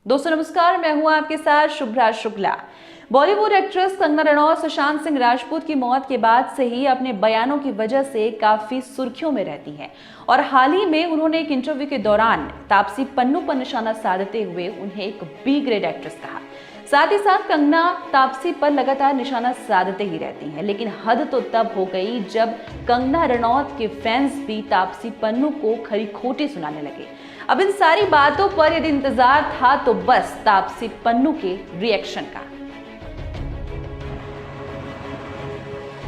दोस्तों नमस्कार, मैं हूं आपके साथ शुभ्रा शुक्ला। बॉलीवुड एक्ट्रेस कंगना रनौत सुशांत सिंह राजपूत की मौत के बाद से ही अपने बयानों की वजह से काफी सुर्खियों में रहती हैं और हाल ही में उन्होंने एक इंटरव्यू के दौरान तापसी पन्नू पर निशाना साधते हुए उन्हें एक बी ग्रेड एक्ट्रेस कहा। साथ ही साथ कंगना तापसी पर लगातार निशाना साधते ही रहती हैं, लेकिन हद तो तब हो गई जब कंगना रनौत के फैंस भी तापसी पन्नू को खरी खोटी सुनाने लगे। अब इन सारी बातों पर यदि इंतजार था तो बस तापसी पन्नू के रिएक्शन का।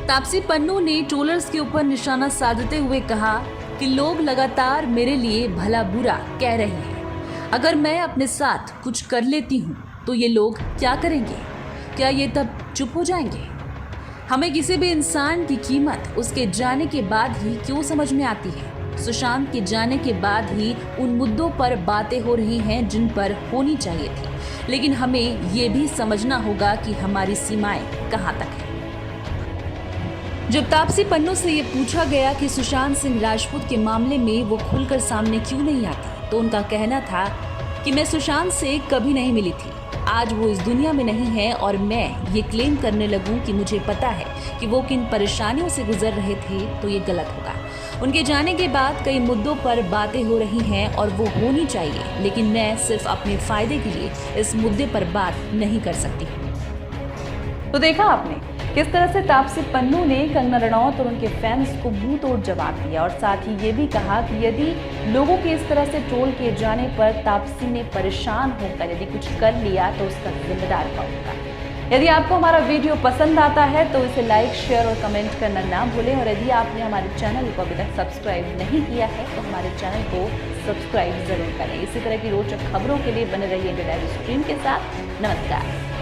तापसी पन्नू ने ट्रोलर्स के ऊपर निशाना साधते हुए कहा कि लोग लगातार मेरे लिए भला बुरा कह रहे हैं। अगर मैं अपने साथ कुछ कर लेती हूँ तो ये लोग क्या करेंगे? क्या ये तब चुप हो जाएंगे? हमें किसी भी इंसान की कीमत उसके जाने के बाद ही क्यों समझ में आती है। सुशांत के जाने के बाद ही उन मुद्दों पर बातें हो रही हैं जिन पर होनी चाहिए थी, लेकिन हमें ये भी समझना होगा कि हमारी सीमाएं कहाँ तक हैं। जब तापसी पन्नू से ये पूछा गया कि सुशांत सिंह राजपूत के मामले में वो खुलकर सामने क्यों नहीं आती, तो उनका कहना था कि मैं सुशांत से कभी नहीं मिली थी। आज वो इस दुनिया में नहीं है और मैं ये क्लेम करने लगूं कि मुझे पता है कि वो किन परेशानियों से गुजर रहे थे तो ये गलत होगा। उनके जाने के बाद कई मुद्दों पर बातें हो रही हैं और वो होनी चाहिए, लेकिन मैं सिर्फ अपने फायदे के लिए इस मुद्दे पर बात नहीं कर सकती। तो देखा आपने किस तरह से तापसी पन्नू ने कंगना रनौत और उनके फैंस को मुंह तोड़ जवाब दिया और साथ ही ये भी कहा कि यदि लोगों के इस तरह से ट्रोल किए जाने पर तापसी ने परेशान होकर यदि कुछ कर लिया तो उसका जिम्मेदार कौन होगा। यदि आपको हमारा वीडियो पसंद आता है तो इसे लाइक, शेयर और कमेंट करना ना भूलें और यदि आपने हमारे चैनल को अभी तक सब्सक्राइब नहीं किया है तो हमारे चैनल को सब्सक्राइब जरूर करें। इसी तरह की रोचक खबरों के लिए बने रहिए लाइव स्ट्रीम के साथ। नमस्कार।